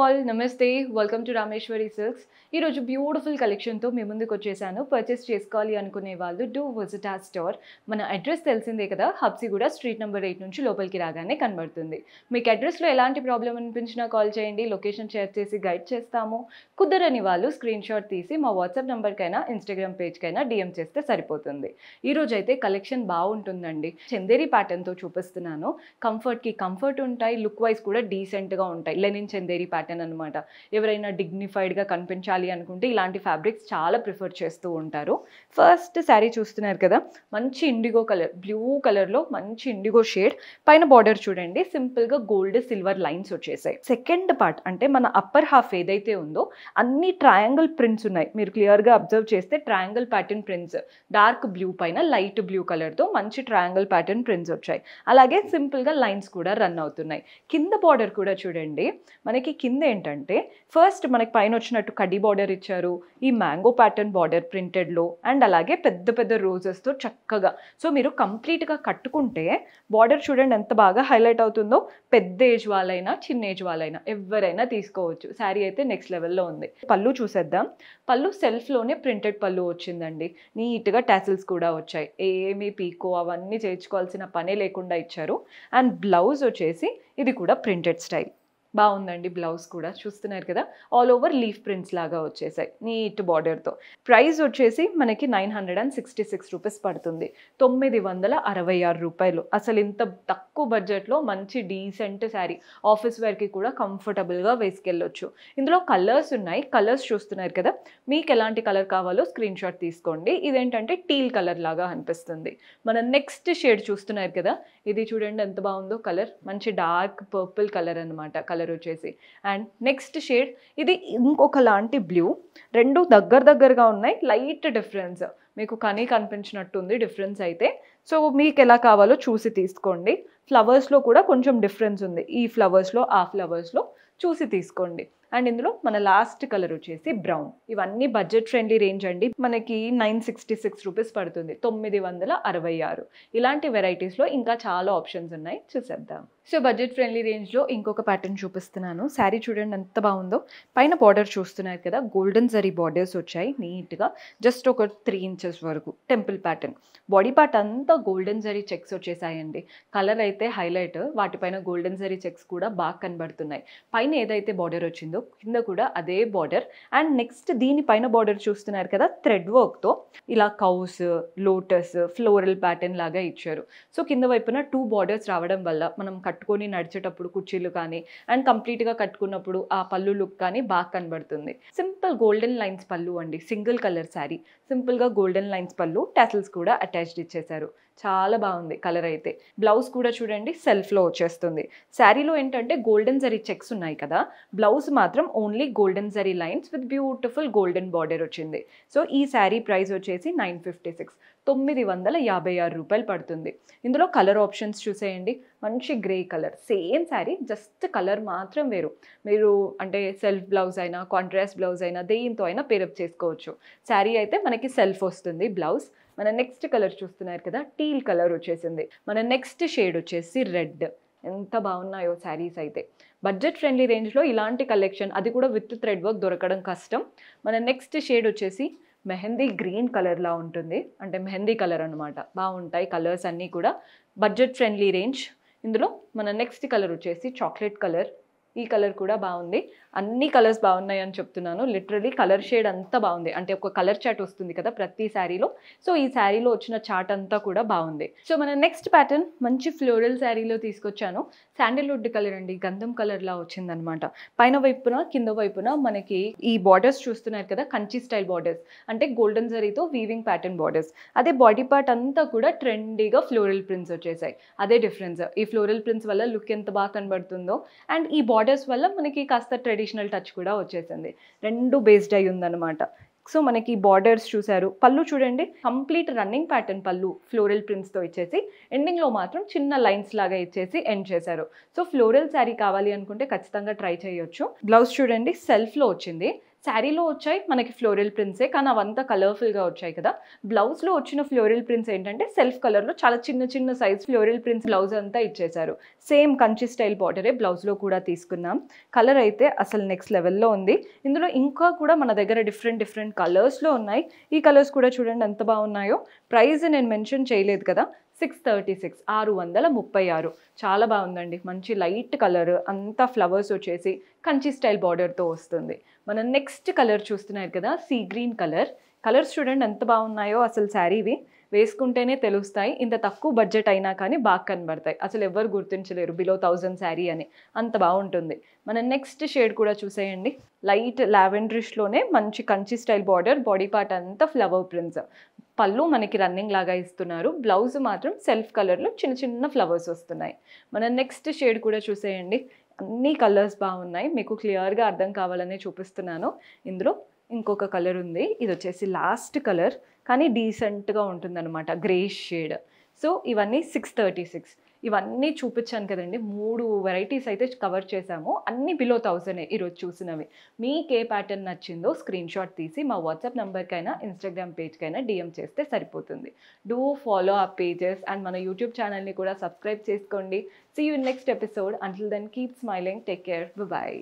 all, Namaste. Welcome to Rameshwari Silks. ఈ రోజు beautiful collection తో మీ ముందుకు వచ్చేసాను. పర్చేస్ చేసుకోవాలి అనుకునే వాళ్ళు డూ విజిట్ our స్టోర్. మన అడ్రస్ తెలిసిందే కదా, హబ్సిగూడ స్ట్రీట్ నెంబర్ 8 నుంచి లోపలికి రాగానే కనబడుతుంది. మీకు అడ్రస్ లో ఎలాంటి ప్రాబ్లం అనిపించినా కాల్ చేయండి, లొకేషన్ షేర్ చేసి గైడ్ చేస్తాము. కుదరని వాళ్ళు స్క్రీన్ షాట్ తీసి మా వాట్సాప్ నంబర్ కైనా ఇన్స్టాగ్రామ్ పేజ్ కైనా డిఎం చేస్తే సరిపోతుంది. ఈ రోజు అయితే కలెక్షన్ బాగుంటుందండి. చందేరి ప్యాటర్న్ తో చూపిస్తున్నాను. కంఫర్ట్ కి కంఫర్ట్ ఉంటాయి, లుక్ వైజ్ కూడా డీసెంట్ గా ఉంటాయి. లెనిన్ చందేరి ప్యాటర్న్ అన్నమాట. ఎవరైనా డిగ్నిఫైడ్ గా కనిపించాలి అనుకుంటే ఇలాంటి ఫ్యాబ్రిక్స్ చాలా ప్రిఫర్ చేస్తూ ఉంటారు. ఫస్ట్ శారీ చూస్తున్నారు కదా, మంచి ఇండిగో కలర్, బ్లూ కలర్ లో మంచి ఇండిగో షేడ్. పైన బార్డర్ చూడండి, సింపుల్ గా గోల్డ్ సిల్వర్ లైన్స్ వచ్చేసాయి. సెకండ్ పార్ట్ అంటే మన అప్పర్ హాఫ్ ఏదైతే ఉందో అన్ని ట్రయాంగిల్ ప్రింట్స్ ఉన్నాయి. మీరు క్లియర్ గా అబ్జర్వ్ చేస్తే triangle pattern prints, dark blue పైన లైట్ బ్లూ కలర్ తో మంచి ట్రయాంగిల్ ప్యాటర్న్ ప్రింట్స్ వచ్చాయి. అలాగే సింపుల్ గా లైన్స్ కూడా రన్ అవుతున్నాయి. కింద బార్డర్ కూడా చూడండి, మనకి కింద ఏంటంటే ఫస్ట్ మనకి పైన వచ్చినట్టు కడ్డీ బార్డర్ ఇచ్చారు, ఈ మ్యాంగో ప్యాటర్న్ బార్డర్ ప్రింటెడ్ లో, అండ్ అలాగే పెద్ద పెద్ద రోజెస్ తో చక్కగా. సో మీరు కంప్లీట్ గా కట్టుకుంటే బార్డర్ చూడండి ఎంత బాగా హైలైట్ అవుతుందో. పెద్ద ఏజ్ వాళ్ళైనా చిన్న ఏజ్ వాళ్ళైనా ఎవరైనా తీసుకోవచ్చు. శారీ అయితే నెక్స్ట్ లెవెల్లో ఉంది. పళ్ళు చూసేద్దాం. పళ్ళు సెల్ఫ్ లోనే ప్రింటెడ్ పళ్ళు వచ్చిందండి. నీట్ గా టాసిల్స్ కూడా వచ్చాయి. ఏమీ పీకో అవన్నీ చేయించుకోవాల్సిన పనే లేకుండా ఇచ్చారు. అండ్ బ్లౌజ్ వచ్చేసి ఇది కూడా ప్రింటెడ్ స్టైల్. బాగుందండి. బ్లౌజ్ కూడా చూస్తున్నారు కదా, ఆల్ ఓవర్ లీఫ్ ప్రింట్స్ లాగా వచ్చేసాయి నీట్ బార్డర్తో. ప్రైస్ వచ్చేసి మనకి 966 రూపీస్ పడుతుంది. 966 రూపాయలు. అసలు ఇంత తక్కువ బడ్జెట్లో మంచి డీసెంట్ శారీ, ఆఫీస్ వేర్కి కూడా కంఫర్టబుల్గా వేసుకెళ్ళొచ్చు. ఇందులో కలర్స్ ఉన్నాయి. కలర్స్ చూస్తున్నారు కదా, మీకు ఎలాంటి కలర్ కావాలో స్క్రీన్ షాట్ తీసుకోండి. ఇదేంటంటే టీల్ కలర్ లాగా అనిపిస్తుంది. మన నెక్స్ట్ షేడ్ చూస్తున్నారు కదా, ఇది చూడండి ఎంత బాగుందో కలర్. మంచి డార్క్ పర్పుల్ కలర్ అనమాట కలర్ వచ్చేసి. అండ్ నెక్స్ట్ షేడ్ ఇది ఇంకొక లాంటి బ్లూ. రెండు దగ్గరగా ఉన్నాయి. లైట్ డిఫరెన్స్ మీకు కనిపించినట్టుంది డిఫరెన్స్ అయితే. సో మీకు ఎలా కావాలో చూసి తీసుకోండి. ఫ్లవర్స్లో కూడా కొంచెం డిఫరెన్స్ ఉంది. ఈ ఫ్లవర్స్లో ఆ ఫ్లవర్స్లో చూసి తీసుకోండి. అండ్ ఇందులో మన లాస్ట్ కలర్ వచ్చేసి బ్రౌన్. ఇవన్నీ బడ్జెట్ ఫ్రెండ్లీ రేంజ్ అండి. మనకి 966 రూపీస్ పడుతుంది. 966. ఇలాంటి వెరైటీస్లో ఇంకా చాలా ఆప్షన్స్ ఉన్నాయి, చూసేద్దాం. సో బడ్జెట్ ఫ్రెండ్లీ రేంజ్లో ఇంకొక ప్యాటర్న్ చూపిస్తున్నాను. శారీ చూడండి ఎంత బాగుందో. పైన బార్డర్ చూస్తున్నారు కదా, గోల్డెన్ జరీ బార్డర్స్ వచ్చాయి నీట్గా. జస్ట్ ఒక 3 ఇంచెస్ వరకు టెంపుల్ ప్యాటర్న్. బాడీ పార్ట్ అంతా గోల్డెన్ జరీ చెక్స్ వచ్చేసాయండి. కలర్ అయితే హైలైట్. వాటిపైన గోల్డెన్ జరీ చెక్స్ కూడా బాగా కనబడుతున్నాయి. పైన ఏదైతే బార్డర్ వచ్చిందో కింద కూడా అదే బార్డర్. అండ్ నెక్స్ట్ దీనిపైన బార్డర్ చూస్తున్నారు కదా, థ్రెడ్ వర్క్తో ఇలా కౌస్, లోటస్, ఫ్లోరల్ ప్యాటర్న్ లాగా ఇచ్చారు. సో కింద వైపున 2 బార్డర్స్ రావడం వల్ల మనం కట్టుకొని నడిచేటప్పుడు కుర్చీలు కానీ అండ్ కంప్లీట్గా కట్టుకున్నప్పుడు ఆ పళ్ళు లుక్ కానీ బాగా కనబడుతుంది. సింపుల్ గోల్డెన్ లైన్స్ పళ్ళు అండి. సింగిల్ కలర్ శారీ, సింపుల్గా గోల్డెన్ లైన్స్ పళ్ళు, టాసిల్స్ కూడా అటాచ్డ్ ఇచ్చేసారు. చాలా బాగుంది కలర్ అయితే. బ్లౌజ్ కూడా చూడండి సెల్ఫ్లో వచ్చేస్తుంది. శారీలో ఏంటంటే గోల్డెన్ జరీ చెక్స్ ఉన్నాయి కదా, బ్లౌజ్ మాత్రం only golden zari lines with beautiful golden border వచ్చింది. సో ఈ శారీ ప్రైస్ వచ్చేసి 956, 956 రూపాయలు పడుతుంది. ఇందులో కలర్ ఆప్షన్స్ చూసేయండి. మంచి grey colour, same sari, just colour మాత్రం వేరు. మీరు అంటే సెల్ఫ్ బ్లౌజ్ అయినా కాంట్రాస్ట్ బ్లౌజ్ అయినా దేంతో అయినా పేరప్ చేసుకోవచ్చు. శారీ అయితే మనకి సెల్ఫ్ వస్తుంది బ్లౌజ్. మన నెక్స్ట్ కలర్ చూస్తున్నారు కదా, టీల్ కలర్ వచ్చేసింది. మన నెక్స్ట్ షేడ్ వచ్చేసి రెడ్. ఎంత బాగున్నాయో శారీస్ అయితే. బడ్జెట్ ఫ్రెండ్లీ రేంజ్లో ఇలాంటి కలెక్షన్, అది కూడా విత్ థ్రెడ్ వర్క్ దొరకడం కష్టం. మన నెక్స్ట్ షేడ్ వచ్చేసి మెహందీ గ్రీన్ కలర్లా ఉంటుంది, అంటే మెహందీ కలర్ అనమాట. బాగుంటాయి కలర్స్ అన్నీ కూడా. Budget friendly range. ఇందులో మన నెక్స్ట్ కలర్ వచ్చేసి చాక్లెట్ కలర్. ఈ కలర్ కూడా బాగుంది. అన్ని కలర్స్ బాగున్నాయి అని చెప్తున్నాను. లిటరలీ కలర్ షేడ్ అంతా బాగుంది. అంటే ఒక కలర్ చార్ట్ వస్తుంది కదా ప్రతి శారీలో, సో ఈ శారీలో వచ్చిన చార్ట్ అంతా కూడా బాగుంది. సో మన నెక్స్ట్ ప్యాటర్న్ మంచి ఫ్లోరల్ శారీలో తీసుకొచ్చాను. శాండిల్వుడ్ కలర్ అండి, గంధం కలర్ లా వచ్చిందనమాట. పైన వైపున కింద వైపున మనకి ఈ బార్డర్స్ చూస్తున్నారు కదా, కంచి స్టైల్ బార్డర్స్, అంటే గోల్డెన్ జరీతో వీవింగ్ ప్యాటర్న్ బార్డర్స్. అదే బాడీ పార్ట్ అంతా కూడా ట్రెండీగా ఫ్లోరల్ ప్రింట్స్ వచ్చేసాయి. అదే డిఫరెన్స్. ఈ ఫ్లోరల్ ప్రింట్స్ వల్ల లుక్ ఎంత బాగా కనబడుతుందో, అండ్ ఈ బార్డర్స్ వల్ల మనకి కాస్త ట్రెడిషనల్ టచ్ కూడా వచ్చేసింది. రెండు బేస్డ్ అయి ఉందన్నమాట. సో మనకి బార్డర్స్ చూసారు. పళ్ళు చూడండి, కంప్లీట్ రన్నింగ్ ప్యాటర్న్ పళ్ళు ఫ్లోరల్ ప్రింట్స్తో ఇచ్చేసి ఎండింగ్లో మాత్రం చిన్న లైన్స్ లాగా ఇచ్చేసి ఎండ్ చేశారు. సో ఫ్లోరల్ శారీ కావాలి అనుకుంటే ఖచ్చితంగా ట్రై చేయొచ్చు. బ్లౌజ్ చూడండి సెల్ఫ్లో వచ్చింది. శారీలో వచ్చాయి మనకి ఫ్లోరల్ ప్రింట్సే, కానీ అవంతా కలర్ఫుల్గా వచ్చాయి కదా. బ్లౌజ్లో వచ్చిన ఫ్లోరల్ ప్రింట్స్ ఏంటంటే సెల్ఫ్ కలర్లో చాలా చిన్న చిన్న సైజ్ ఫ్లోరల్ ప్రింట్స్ బ్లౌజ్ అంతా ఇచ్చేశారు. సేమ్ కంచి స్టైల్ బార్డరే బ్లౌజ్లో కూడా తీసుకున్నాం. కలర్ అయితే అసలు నెక్స్ట్ లెవెల్లో ఉంది. ఇందులో ఇంకా కూడా మన దగ్గర డిఫరెంట్ డిఫరెంట్ కలర్స్లో ఉన్నాయి. ఈ కలర్స్ కూడా చూడండి ఎంత బాగున్నాయో. ప్రైస్ నేను మెన్షన్ చేయలేదు కదా, 636, 636. చాలా బాగుందండి. మంచి లైట్ కలర్, అంతా ఫ్లవర్స్ వచ్చేసి కంచి స్టైల్ బార్డర్తో వస్తుంది. మనం నెక్స్ట్ కలర్ చూస్తున్నారు కదా, సీ గ్రీన్ కలర్. కలర్స్ చూడండి ఎంత బాగున్నాయో. అసలు శారీవి వేసుకుంటేనే తెలుస్తాయి. ఇంత తక్కువ బడ్జెట్ అయినా కానీ బాగా కనబడతాయి. అసలు ఎవరు గుర్తించలేరు బిలో 1000 శారీ అని, అంత బాగుంటుంది. మన నెక్స్ట్ షేడ్ కూడా చూసేయండి. లైట్ లావెండరిష్లోనే మంచి Kanchi style border, body part అంతా ఫ్లవర్ ప్రింట్స్. పళ్ళు మనకి రన్నింగ్ లాగా ఇస్తున్నారు. బ్లౌజ్ మాత్రం సెల్ఫ్ కలర్లో చిన్న చిన్న ఫ్లవర్స్ వస్తున్నాయి. మన నెక్స్ట్ షేడ్ కూడా చూసేయండి. అన్ని కలర్స్ బాగున్నాయి. మీకు క్లియర్గా అర్థం కావాలనే చూపిస్తున్నాను. ఇందులో ఇంకొక కలర్ ఉంది. ఇది వచ్చేసి లాస్ట్ కలర్, కానీ డీసెంట్గా ఉంటుందన్నమాట, గ్రేష్ షేడ్. సో ఇవన్నీ 636. ఇవన్నీ చూపించాను కదండి. 3 వెరైటీస్ అయితే కవర్ చేశాము. అన్నీ బిలో 1000 ఈరోజు చూసినవి. మీకు ఏ ప్యాటర్న్ నచ్చిందో స్క్రీన్ షాట్ తీసి మా వాట్సాప్ నెంబర్కైనా ఇన్స్టాగ్రామ్ పేజ్కైనా డిఎం చేస్తే సరిపోతుంది. డూ ఫాలో ఆ పేజెస్ అండ్ మన యూట్యూబ్ ఛానల్ని కూడా సబ్స్క్రైబ్ చేసుకోండి. See you in next episode. Until then keep smiling. Take care. Bye.